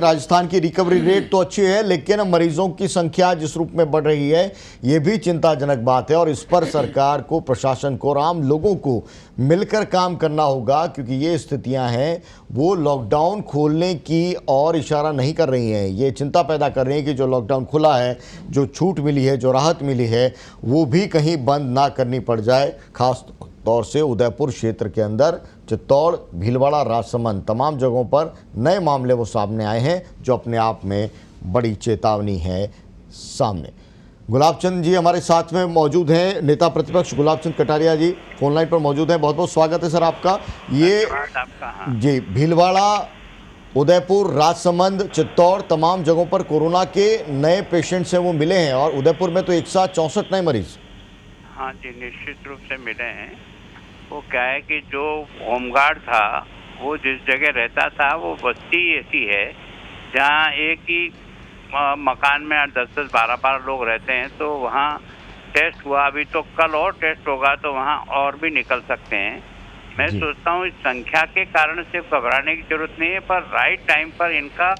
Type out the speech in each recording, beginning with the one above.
राजस्थान की recovery rate तो अच्छी है, लेकिन मरीजों की संख्या जिस रूप में बढ़ रही है ये भी चिंताजनक बात है और इस पर सरकार को, प्रशासन को और आम लोगों को मिलकर काम करना होगा, क्योंकि ये स्थितियां हैं वो लॉकडाउन खोलने की और इशारा नहीं कर रही हैं। ये चिंता पैदा कर रही हैं कि जो लॉकडाउन खुला है, जो छूट मिली है, जो राहत मिली है, वो भी कहीं बंद ना करनी पड़ जाए। खास तौर से उदयपुर क्षेत्र के अंदर चित्तौड़, भीलवाड़ा, राजसमंद तमाम जगहों पर नए मामले वो सामने आए हैं, जो अपने आप में बड़ी चेतावनी है सामने। गुलाबचंद जी हमारे साथ में मौजूद हैं, नेता प्रतिपक्ष गुलाबचंद कटारिया जी फोन लाइन पर मौजूद हैं। बहुत बहुत स्वागत है सर आपका। ये जी, भीलवाड़ा, उदयपुर, राजसमंद, चित्तौड़ तमाम जगहों पर कोरोना के नए पेशेंट्स हैं वो मिले हैं और उदयपुर में तो 164 नए मरीज। हाँ जी, निश्चित रूप से मिले हैं। वो क्या है कि जो होमगार्ड था वो जिस जगह रहता था वो बस्ती ऐसी है जहाँ एक ही मकान में 10-10, 12-12 लोग रहते हैं, तो वहाँ टेस्ट हुआ। अभी तो कल और टेस्ट होगा तो वहाँ और भी निकल सकते हैं। मैं सोचता हूँ इस संख्या के कारण से घबराने की जरूरत नहीं है, पर राइट टाइम पर इनका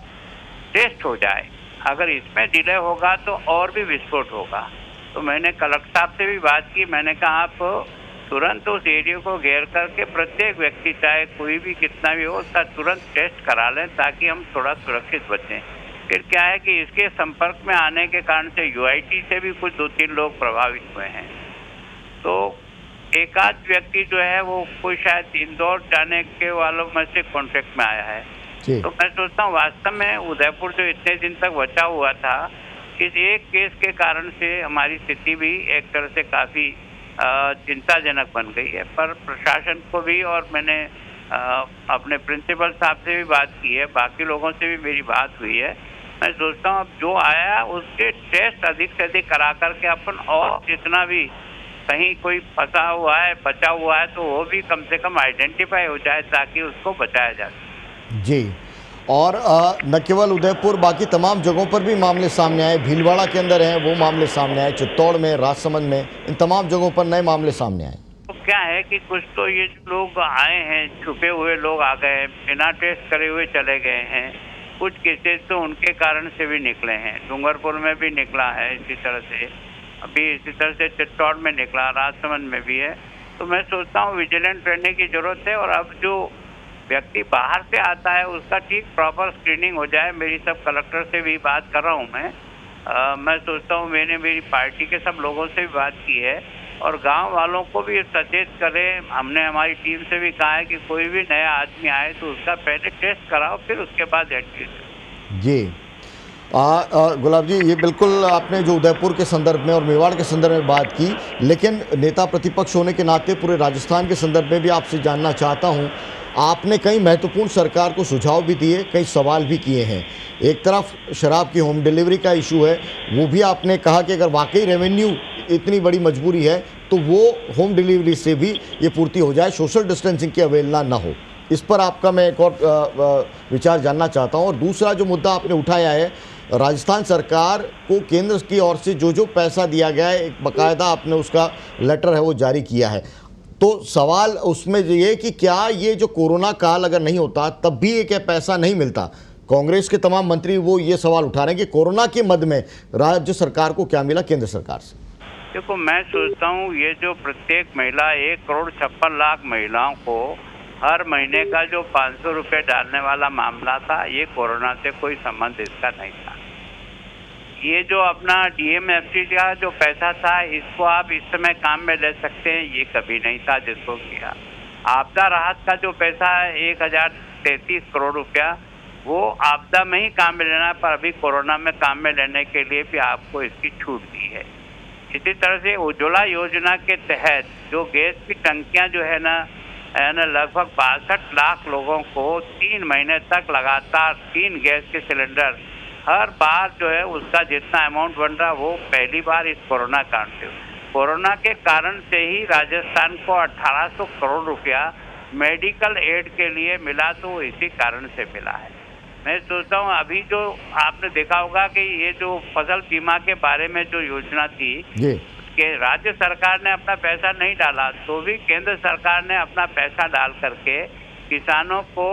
टेस्ट हो जाए। अगर इसमें डिले होगा तो और भी विस्फोट होगा। तो मैंने कलेक्टर साहब से भी बात की। मैंने कहा आप तुरंत उस एरिया को घेर करके प्रत्येक व्यक्ति, चाहे कोई भी कितना भी हो, उसका तुरंत टेस्ट करा लें ताकि हम थोड़ा सुरक्षित बचें। फिर क्या है कि इसके संपर्क में आने के कारण से यूआईटी से भी कुछ 2-3 लोग प्रभावित हुए हैं। तो एक आध व्यक्ति जो है वो कोई शायद इंदौर जाने के वालों में से कॉन्टेक्ट में आया है। तो मैं सोचता हूँ वास्तव में उदयपुर जो इतने दिन तक बचा हुआ था, इस एक केस के कारण से हमारी स्थिति भी एक तरह से काफ़ी चिंताजनक बन गई है। पर प्रशासन को भी, और मैंने अपने प्रिंसिपल साहब से भी बात की है, बाकी लोगों से भी मेरी बात हुई है। मैं सोचता हूँ अब जो आया उसके टेस्ट अधिक से अधिक करा करके अपन, और जितना भी कहीं कोई फंसा हुआ है, बचा हुआ है, तो वो भी कम से कम आइडेंटिफाई हो जाए ताकि उसको बचाया जा सके। जी, और न केवल उदयपुर, बाकी तमाम जगहों पर भी मामले सामने आए। भीलवाड़ा के अंदर हैं वो मामले सामने आए, चित्तौड़ में, राजसमंद में, इन तमाम जगहों पर नए मामले सामने आए। तो क्या है कि कुछ तो ये जो लोग आए हैं, छुपे हुए लोग आ गए, बिना टेस्ट करे हुए चले गए हैं। कुछ केसेस तो उनके कारण से भी निकले हैं। डूंगरपुर में भी निकला है इसी तरह से, अभी इसी तरह से चित्तौड़ में निकला, राजसमंद में भी है। तो मैं सोचता हूँ विजिलेंट रहने की जरूरत है, और अब जो व्यक्ति बाहर से आता है उसका ठीक प्रॉपर स्क्रीनिंग हो जाए। मेरी सब कलेक्टर से भी बात कर रहा हूँ मैं सोचता हूँ, मैंने मेरी पार्टी के सब लोगों से भी बात की है और गांव वालों को भी सचेत करें। हमने हमारी टीम से भी कहा है कि कोई भी नया आदमी आए तो उसका पहले टेस्ट कराओ, फिर उसके बाद एंट्री। जी गुलाब जी, ये बिल्कुल आपने जो उदयपुर के संदर्भ में और मेवाड़ के संदर्भ में बात की, लेकिन नेता प्रतिपक्ष होने के नाते पूरे राजस्थान के संदर्भ में भी आपसे जानना चाहता हूँ। आपने कई महत्वपूर्ण सरकार को सुझाव भी दिए, कई सवाल भी किए हैं। एक तरफ शराब की होम डिलीवरी का इशू है, वो भी आपने कहा कि अगर वाकई रेवेन्यू इतनी बड़ी मजबूरी है तो वो होम डिलीवरी से भी ये पूर्ति हो जाए, सोशल डिस्टेंसिंग की अवहेलना ना हो। इस पर आपका मैं एक और विचार जानना चाहता हूँ। और दूसरा जो मुद्दा आपने उठाया है, राजस्थान सरकार को केंद्र की ओर से जो जो पैसा दिया गया है, एक बाकायदा आपने उसका लेटर है वो जारी किया है। तो सवाल उसमें ये कि क्या ये जो कोरोना काल अगर नहीं होता तब भी एक पैसा नहीं मिलता? कांग्रेस के तमाम मंत्री वो ये सवाल उठा रहे हैं कि कोरोना के मद में राज्य सरकार को क्या मिला केंद्र सरकार से। देखो, मैं सोचता हूँ ये जो प्रत्येक महिला, 1,56,00,000 महिलाओं को हर महीने का जो 500 रुपये डालने वाला मामला था, ये कोरोना से कोई संबंध इसका नहीं था। ये जो अपना डीएमएफटी का जो पैसा था, इसको आप इस समय काम में ले सकते हैं, ये कभी नहीं था जिसको किया। आपदा राहत का जो पैसा है 1,033 करोड़ रुपया, वो आपदा में ही काम में लेना है, पर अभी कोरोना में काम में लेने के लिए भी आपको इसकी छूट दी है। इसी तरह से उज्ज्वला योजना के तहत जो गैस की टंकियां जो है ना लगभग 62 लाख लोगों को 3 महीने तक लगातार 3 गैस के सिलेंडर हर बार जो है उसका जितना अमाउंट बन रहा वो पहली बार इस कोरोना कारण से, कोरोना के कारण से ही राजस्थान को 1800 करोड़ रुपया मेडिकल एड के लिए मिला, तो इसी कारण से मिला है। मैं सोचता हूँ अभी जो आपने देखा होगा कि ये जो फसल बीमा के बारे में जो योजना थी कि राज्य सरकार ने अपना पैसा नहीं डाला, तो भी केंद्र सरकार ने अपना पैसा डाल करके किसानों को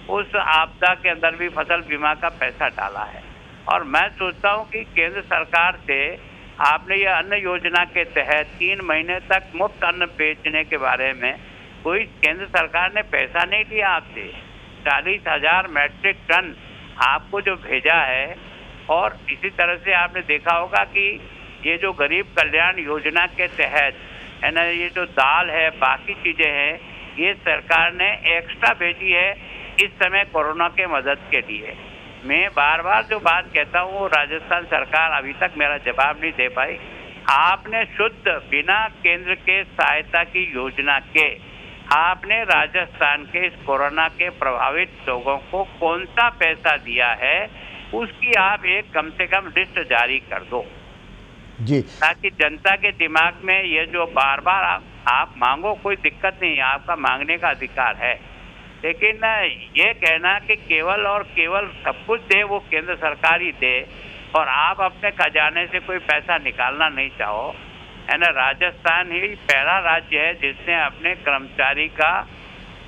उस आपदा के अंदर भी फसल बीमा का पैसा डाला है। और मैं सोचता हूँ कि केंद्र सरकार से आपने ये अन्न योजना के तहत 3 महीने तक मुफ्त अन्न बेचने के बारे में कोई केंद्र सरकार ने पैसा नहीं लिया आपसे। 40,000 मैट्रिक टन आपको जो भेजा है। और इसी तरह से आपने देखा होगा कि ये जो गरीब कल्याण योजना के तहत है ना, ये जो दाल है, बाकी चीजें हैं, ये सरकार ने एक्स्ट्रा भेजी है इस समय कोरोना के मदद के लिए। मैं बार बार जो बात कहता हूँ वो राजस्थान सरकार अभी तक मेरा जवाब नहीं दे पाई। आपने शुद्ध बिना केंद्र के सहायता की योजना के आपने राजस्थान के इस कोरोना के प्रभावित लोगों को कौन सा पैसा दिया है, उसकी आप एक कम से कम लिस्ट जारी कर दो जी, ताकि जनता के दिमाग में ये जो बार बार आप मांगो, कोई दिक्कत नहीं है, आपका मांगने का अधिकार है। लेकिन ये कहना कि केवल और केवल सब कुछ दे वो केंद्र सरकार ही दे और आप अपने खजाने से कोई पैसा निकालना नहीं चाहो, है ना। राजस्थान ही पहला राज्य है जिसने अपने कर्मचारी का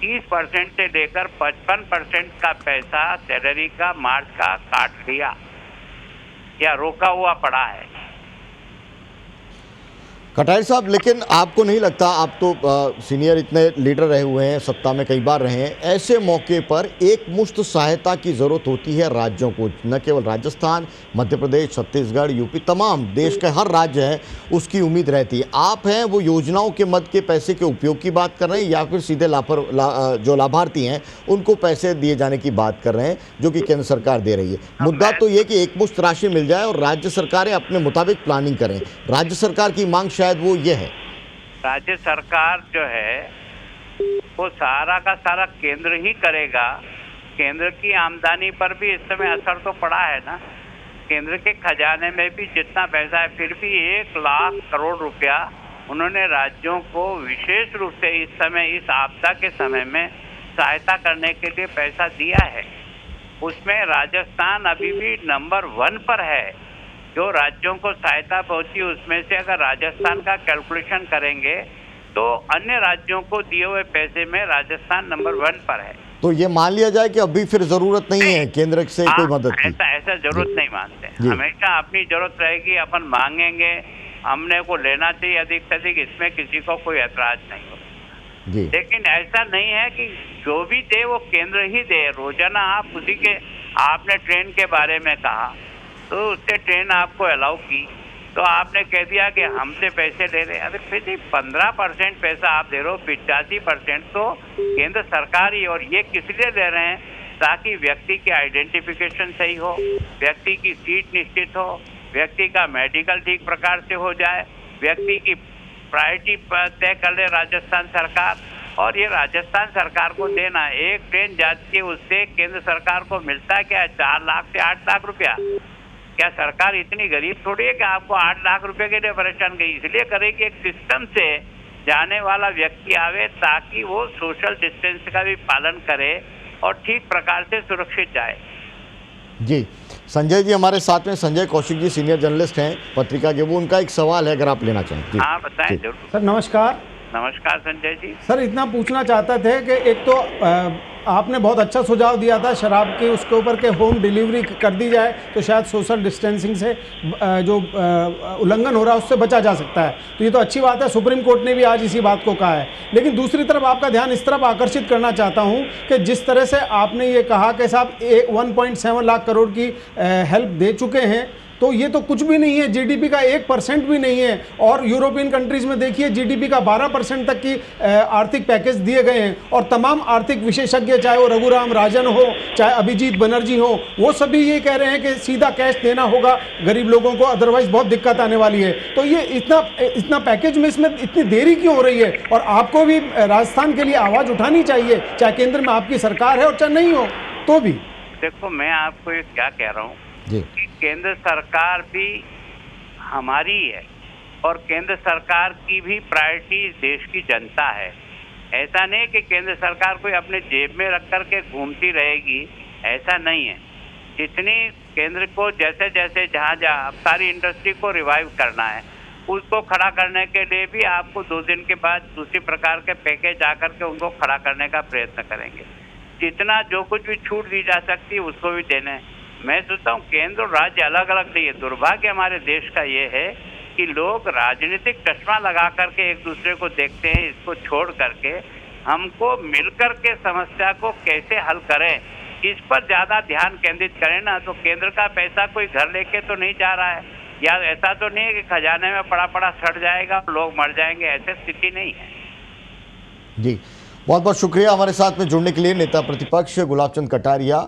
30% से लेकर 55% का पैसा सैलरी का मार्च का काट लिया या रोका हुआ पड़ा है। कटारिया साहब, लेकिन आपको नहीं लगता, आप तो सीनियर इतने लीडर रहे हुए हैं, सत्ता में कई बार रहे हैं, ऐसे मौके पर एक मुश्त सहायता की ज़रूरत होती है राज्यों को, न केवल राजस्थान, मध्य प्रदेश, छत्तीसगढ़, यूपी, तमाम देश का हर राज्य है उसकी उम्मीद रहती है। आप हैं वो योजनाओं के मद के पैसे के उपयोग की बात कर रहे हैं या फिर सीधे जो लाभार्थी हैं उनको पैसे दिए जाने की बात कर रहे हैं जो कि केंद्र सरकार दे रही है? मुद्दा तो ये कि एक मुश्त राशि मिल जाए और राज्य सरकारें अपने मुताबिक प्लानिंग करें। राज्य सरकार की मांग शायद वो ये है। राज्य सरकार जो है वो सारा का सारा केंद्र ही करेगा। केंद्र की आमदनी पर भी इस समय असर तो पड़ा है ना। केंद्र के खजाने में भी जितना पैसा है, फिर भी 1 लाख करोड़ रुपया उन्होंने राज्यों को विशेष रूप से इस समय, इस आपदा के समय में सहायता करने के लिए पैसा दिया है। उसमें राजस्थान अभी भी नंबर 1 पर है जो राज्यों को सहायता पहुंची। उसमें से अगर राजस्थान का कैलकुलेशन करेंगे तो अन्य राज्यों को दिए हुए पैसे में राजस्थान नंबर 1 पर है। तो ये मान लिया जाए कि अभी फिर जरूरत नहीं है केंद्र से कोई मदद की? ऐसा जरूरत नहीं मानते। हमेशा अपनी जरूरत रहेगी, अपन मांगेंगे, हमने को लेना चाहिए अधिक से अधिक, इसमें किसी को कोई ऐतराज नहीं होगा जी। लेकिन ऐसा नहीं है कि जो भी दे वो केंद्र ही दे। रोजाना आप उसी के, आपने ट्रेन के बारे में कहा तो उससे ट्रेन आपको अलाउ की तो आपने कह दिया कि हमसे पैसे ले रहे। अरे फिर भी 15% पैसा आप दे रहे हो, 85% तो केंद्र सरकार ही। और ये किस लिए दे रहे हैं? ताकि व्यक्ति की आइडेंटिफिकेशन सही हो, व्यक्ति की सीट निश्चित हो, व्यक्ति का मेडिकल ठीक प्रकार से हो जाए, व्यक्ति की प्रायोरिटी तय कर ले राजस्थान सरकार। और ये राजस्थान सरकार को देना, एक ट्रेन जाती है उससे केंद्र सरकार को मिलता है क्या? 4 लाख से 8 लाख रुपया। क्या सरकार इतनी गरीब थोड़ी है कि आपको 8 लाख रुपए के लिए परेशान करेगी? इसलिए करेगी एक सिस्टम से जाने वाला व्यक्ति आवे ताकि वो सोशल डिस्टेंस का भी पालन करे और ठीक प्रकार से सुरक्षित जाए। जी, संजय जी हमारे साथ में, संजय कौशिक जी सीनियर जर्नलिस्ट हैं पत्रिका के, वो उनका एक सवाल है अगर आप लेना चाहें। हाँ बताएं जरूर। सर नमस्कार। नमस्कार संजय जी। सर इतना पूछना चाहते थे कि एक तो आपने बहुत अच्छा सुझाव दिया था शराब के उसके ऊपर के होम डिलीवरी कर दी जाए तो शायद सोशल डिस्टेंसिंग से जो उल्लंघन हो रहा है उससे बचा जा सकता है। तो ये तो अच्छी बात है, सुप्रीम कोर्ट ने भी आज इसी बात को कहा है। लेकिन दूसरी तरफ आपका ध्यान इस तरफ आकर्षित करना चाहता हूँ कि जिस तरह से आपने ये कहा कि साहब 1.7 लाख करोड़ की हेल्प दे चुके हैं, तो ये तो कुछ भी नहीं है, जीडीपी का 1% भी नहीं है। और यूरोपियन कंट्रीज में देखिए जीडीपी का 12% तक की आर्थिक पैकेज दिए गए हैं और तमाम आर्थिक विशेषज्ञ, चाहे वो रघुराम राजन हो, चाहे अभिजीत बनर्जी हो, वो सभी ये कह रहे हैं कि सीधा कैश देना होगा गरीब लोगों को, अदरवाइज बहुत दिक्कत आने वाली है। तो ये इतना पैकेज में इसमें इतनी देरी क्यों हो रही है? और आपको भी राजस्थान के लिए आवाज़ उठानी चाहिए, चाहे केंद्र में आपकी सरकार है और चाहे नहीं हो तो भी। देखो मैं आपको ये क्या कह रहा हूँ जी, कि केंद्र सरकार भी हमारी है और केंद्र सरकार की भी प्रायोरिटी देश की जनता है। ऐसा नहीं कि केंद्र सरकार कोई अपने जेब में रख कर के घूमती रहेगी, ऐसा नहीं है। जितनी केंद्र को जैसे जैसे जहाँ जहाँ सारी इंडस्ट्री को रिवाइव करना है, उसको खड़ा करने के लिए भी आपको 2 दिन के बाद दूसरी प्रकार के पैकेज आकर के उनको खड़ा करने का प्रयत्न करेंगे। जितना जो कुछ भी छूट दी जा सकती है उसको भी देना है। मैं सोचता हूँ केंद्र और राज्य अलग अलग नहीं है। दुर्भाग्य हमारे देश का ये है कि लोग राजनीतिक चश्मा लगा करके एक दूसरे को देखते हैं। इसको छोड़ करके हमको मिलकर के समस्या को कैसे हल करें, इस पर ज्यादा ध्यान केंद्रित करें ना। तो केंद्र का पैसा कोई घर लेके तो नहीं जा रहा है, या ऐसा तो नहीं है कि खजाने में पड़ा पड़ा सड़ जाएगा, लोग मर जाएंगे, ऐसी स्थिति नहीं है। जी, बहुत बहुत शुक्रिया हमारे साथ में जुड़ने के लिए नेता प्रतिपक्ष गुलाब चंद कटारिया।